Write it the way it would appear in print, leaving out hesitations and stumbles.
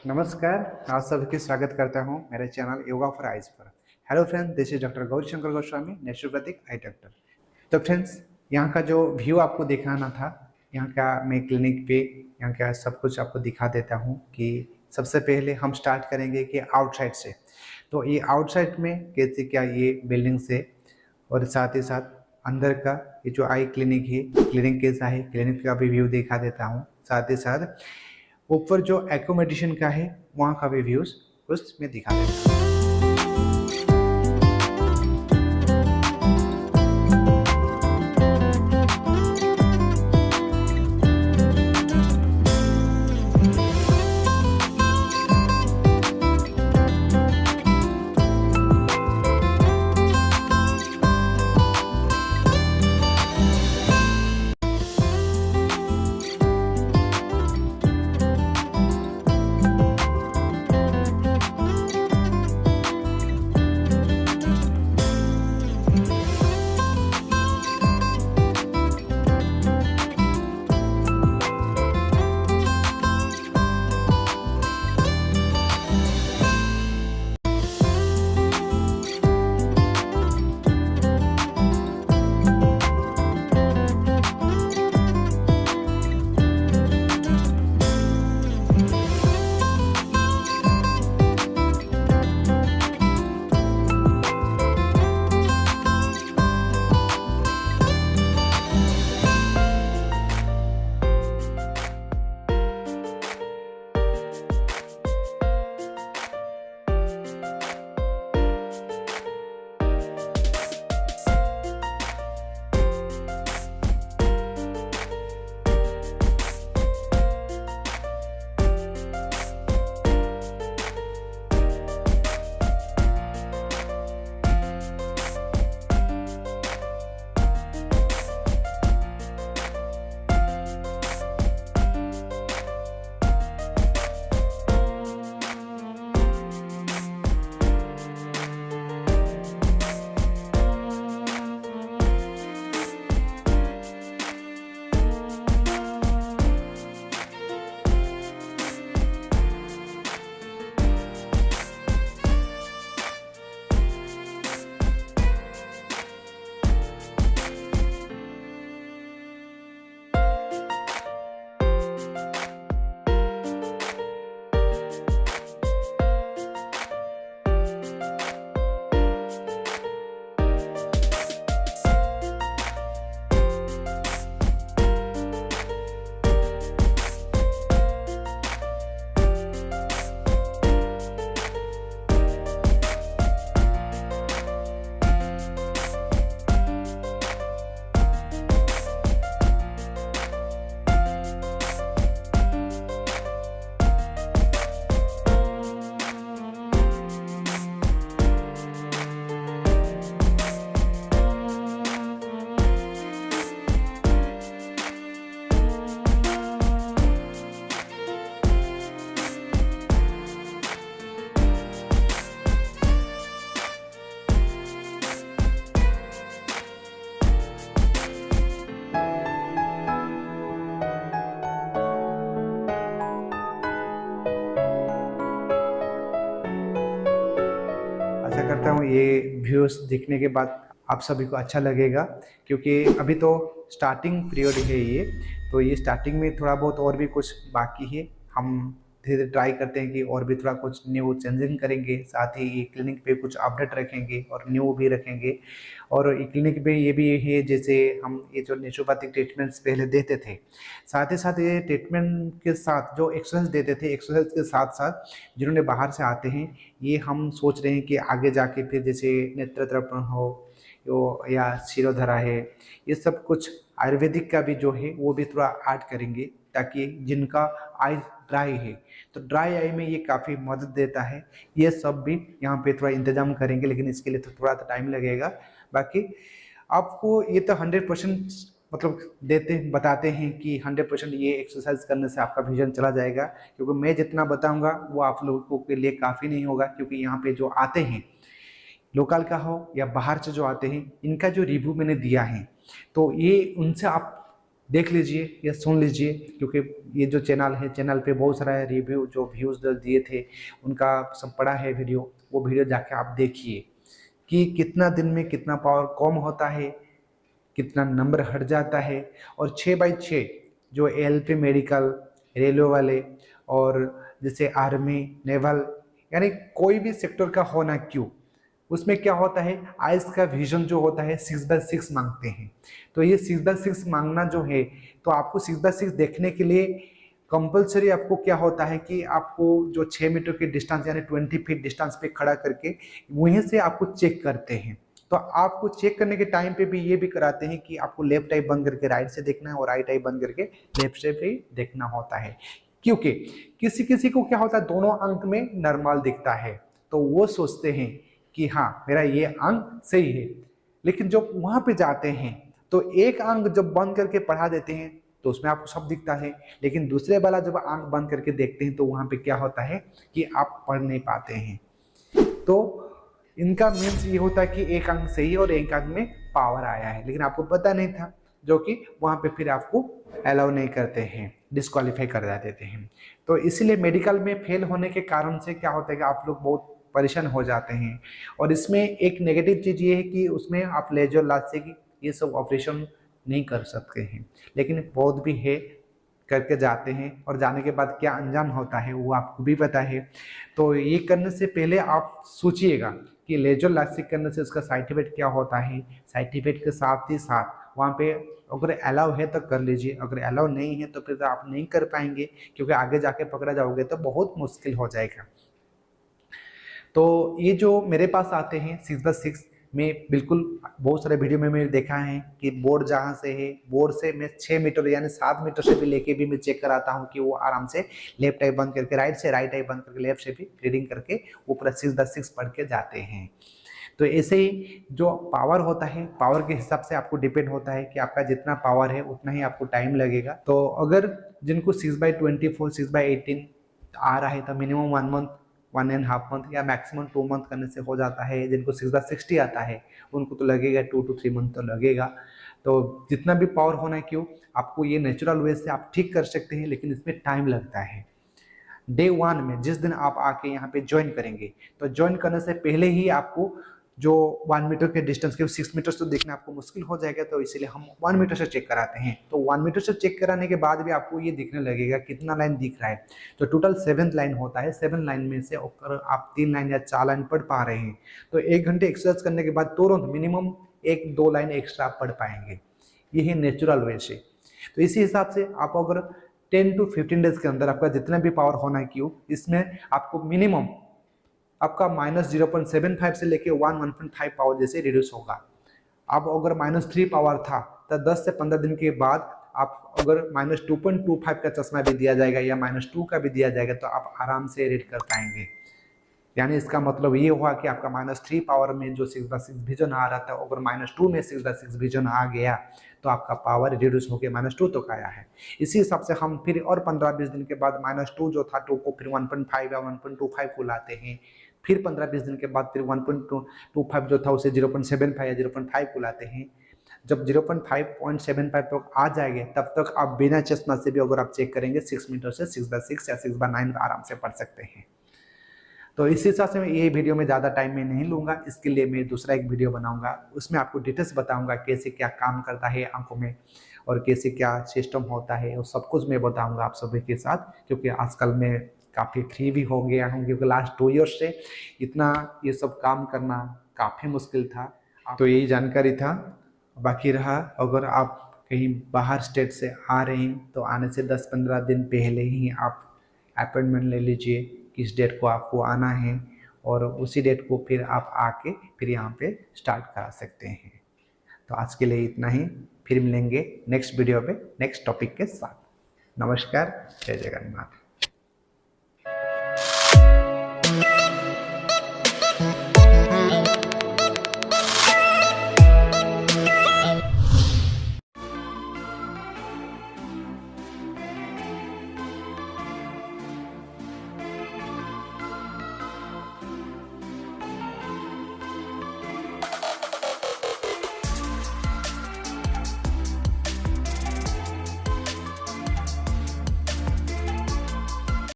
नमस्कार, आप सभी का स्वागत करता हूं मेरे चैनल योगा फॉर आइज पर। Hello friends, this is doctor Gaurishankar Goswami, naturopathic I doctor. तो फ्रेंड्स, यहाँ का जो व्यू आपको दिखाना था, यहाँ का मैं क्लिनिक पे यहाँ का सब कुछ आपको दिखा देता हूँ कि सबसे पहले हम स्टार्ट करेंगे कि आउटसाइड से। तो ये आउटसाइड में कैसे क्या ये बिल्डिंग से और साथ ही साथ अंदर का ये जो आई क्लिनिक है, क्लिनिक कैसा है, क्लिनिक का भी व्यू दिखा देता हूँ। साथ ही साथ ऊपर जो एकोमोडेशन का है वहाँ का भी व्यूज उसमें दिखा देता हूँ। आशा करता हूँ ये व्यूज देखने के बाद आप सभी को अच्छा लगेगा, क्योंकि अभी तो स्टार्टिंग पीरियड है ये। तो ये स्टार्टिंग में थोड़ा बहुत और भी कुछ बाकी है। हम धीरे धीरे ट्राई करते हैं कि और भी थोड़ा कुछ न्यू चेंजिंग करेंगे, साथ ही ये क्लिनिक पे कुछ अपडेट रखेंगे और न्यू भी रखेंगे। और ये क्लिनिक पे ये भी है, जैसे हम ये जो नेचुरोपैथिक ट्रीटमेंट्स पहले देते थे, साथ ही साथ ये ट्रीटमेंट के साथ जो एक्सरसाइज देते थे, एक्सरसाइज के साथ साथ जिन्होंने बाहर से आते हैं, ये हम सोच रहे हैं कि आगे जाके फिर जैसे नेत्र तर्पण हो या शिरोधरा है, ये सब कुछ आयुर्वेदिक का भी जो है वो भी थोड़ा ऐड करेंगे, ताकि जिनका आई ड्राई है तो ड्राई आई में ये काफ़ी मदद देता है। ये सब भी यहाँ पे थोड़ा इंतजाम करेंगे, लेकिन इसके लिए तो थोड़ा टाइम लगेगा। बाकी आपको ये तो 100% मतलब बताते हैं कि 100% ये एक्सरसाइज करने से आपका विजन चला जाएगा, क्योंकि मैं जितना बताऊंगा वो आप लोगों के लिए काफ़ी नहीं होगा। क्योंकि यहाँ पे जो आते हैं, लोकल का हो या बाहर से जो आते हैं, इनका जो रिव्यू मैंने दिया है, तो ये उनसे आप देख लीजिए या सुन लीजिए, क्योंकि ये जो चैनल है, चैनल पे बहुत सारा रिव्यू जो व्यूज़ जो दिए थे उनका सब पड़ा है वीडियो, वो वीडियो जाके आप देखिए कि कितना दिन में कितना पावर कम होता है, कितना नंबर हट जाता है। और 6x6 जो एलपी मेडिकल, रेलवे वाले और जैसे आर्मी, नेवल, यानी कोई भी सेक्टर का होना क्यों, उसमें क्या होता है, आइस का विजन जो होता है 6x6 मांगते हैं। तो ये 6x6 मांगना जो है, तो आपको 6x6 देखने के लिए कंपलसरी आपको क्या होता है कि आपको जो 6 मीटर के डिस्टेंस यानी 20 फीट डिस्टेंस पे खड़ा करके वहीं से आपको चेक करते हैं। तो आपको चेक करने के टाइम पे भी ये भी कराते हैं कि आपको लेफ्ट आई बंद करके राइट से देखना है और राइट आई बंद करके लेफ्ट से भी देखना होता है, क्योंकि किसी किसी को क्या होता है दोनों अंक में नॉर्मल दिखता है, तो वो सोचते हैं कि हाँ मेरा ये अंक सही है। लेकिन जब वहां पे जाते हैं तो एक अंक जब बंद करके पढ़ा देते हैं तो उसमें आपको सब दिखता है, लेकिन दूसरे वाला जब अंक बंद करके देखते हैं तो वहां पे क्या होता है कि आप पढ़ नहीं पाते हैं। तो इनका मीन्स ये होता है कि एक अंक सही है और एक अंक में पावर आया है, लेकिन आपको पता नहीं था, जो कि वहां पे फिर आपको अलाउ नहीं करते हैं, डिस्क्वालीफाई कर देते हैं। तो इसलिए मेडिकल में फेल होने के कारण से क्या होता है कि आप लोग बहुत परेशान हो जाते हैं। और इसमें एक नेगेटिव चीज़ ये है कि उसमें आप लेजर लासिक ये सब ऑपरेशन नहीं कर सकते हैं, लेकिन बहुत भी है करके जाते हैं, और जाने के बाद क्या अंजाम होता है वो आपको भी पता है। तो ये करने से पहले आप सोचिएगा कि लेजर लासिक करने से उसका साइड इफेक्ट क्या होता है। साइड इफेक्ट के साथ ही साथ वहाँ पे अगर अलाउ है तो कर लीजिए, अगर अलाउ नहीं है तो फिर तो आप नहीं कर पाएंगे, क्योंकि आगे जाके पकड़ा जाओगे तो बहुत मुश्किल हो जाएगा। तो ये जो मेरे पास आते हैं 6x6 में बिल्कुल बहुत सारे वीडियो में मैंने देखा है कि बोर्ड जहाँ से है, बोर्ड से मैं 6 मीटर यानी 7 मीटर से भी लेके भी मैं चेक कराता हूँ कि वो आराम से लेफ्ट आई बंद करके राइट से राइट आई बंद करके लेफ्ट से भी रीडिंग करके वो पूरा 6x6 पढ़ के जाते हैं। तो ऐसे ही जो पावर होता है, पावर के हिसाब से आपको डिपेंड होता है कि आपका जितना पावर है उतना ही आपको टाइम लगेगा। तो अगर जिनको 6/24 6/18 आ रहा है तो मिनिमम 1 मंथ 1.5 मंथ या मैक्सिमम 2 मंथ करने से हो जाता है। जिनको 6/60 आता है उनको तो लगेगा 2 to 3 मंथ तो लगेगा। तो जितना भी पावर होना है क्यों, आपको ये नेचुरल वे से आप ठीक कर सकते हैं, लेकिन इसमें टाइम लगता है। डे 1 में जिस दिन आप आके यहाँ पे ज्वाइन करेंगे, तो ज्वाइन करने से पहले ही आपको जो 1 मीटर के डिस्टेंस के 6 मीटर तो देखना आपको मुश्किल हो जाएगा, तो इसलिए हम 1 मीटर से चेक कराते हैं। तो 1 मीटर से चेक कराने के बाद भी आपको ये दिखने लगेगा कितना लाइन दिख रहा है। तो टोटल 7 लाइन होता है, 7 लाइन में से अगर आप 3 लाइन या 4 लाइन पढ़ पा रहे हैं तो 1 घंटे एक्सरसाइज करने के बाद तुरंत मिनिमम 1-2 लाइन एक्स्ट्रा आप पढ़ पाएंगे। ये है नेचुरल वे से। तो इसी हिसाब से आप अगर 10 to 15 डेज के अंदर आपका जितना भी पावर होना है क्यों, इसमें आपको मिनिमम आपका -0.75 से लेके 1.5 पावर जैसे रिड्यूस होगा। अब अगर -3 पावर था तो 10 से 15 दिन के बाद आप अगर -2.25 का चश्मा भी दिया जाएगा या -2 का भी दिया जाएगा तो आप आराम से रीड कर पाएंगे। यानी इसका मतलब ये हुआ कि आपका -3 पावर में जो 6/6 विजन आ रहा था, अगर -2 में 6/6 विजन आ गया तो आपका पावर रिड्यूस होकर -2 तक आया है। इसी हिसाब से हम फिर और 15-20 दिन के बाद -2 जो था 2 को फिर 1.5 या 1.25 को लाते हैं। फिर 15-20 दिन के बाद फिर 1.25 जो था उसे 0.75 या 0.5 को लाते हैं। जब 0.5.75 तक आ जाएंगे तब तक आप बिना चश्मा से भी अगर आप चेक करेंगे 6 मीटर से 6/6 या 6/9 आराम से पढ़ सकते हैं। तो इस हिसाब से मैं ये वीडियो में ज़्यादा टाइम में नहीं लूँगा, इसके लिए मैं दूसरा एक वीडियो बनाऊँगा, उसमें आपको डिटेल्स बताऊँगा कैसे क्या काम करता है आंखों में और कैसे क्या सिस्टम होता है, और सब कुछ मैं बताऊँगा आप सभी के साथ। क्योंकि आजकल मैं काफ़ी फ्री भी हो गया हूँ, क्योंकि लास्ट 2 ईयर्स से इतना ये सब काम करना काफ़ी मुश्किल था। तो यही जानकारी था। बाकी रहा, अगर आप कहीं बाहर स्टेट से आ रहे हैं तो आने से 10-15 दिन पहले ही आप अपॉइंटमेंट ले लीजिए किस डेट को आपको आना है, और उसी डेट को फिर आप आके फिर यहाँ पे स्टार्ट करा सकते हैं। तो आज के लिए इतना ही, फिर मिलेंगे नेक्स्ट वीडियो पे नेक्स्ट टॉपिक के साथ। नमस्कार, जय जगन्नाथ।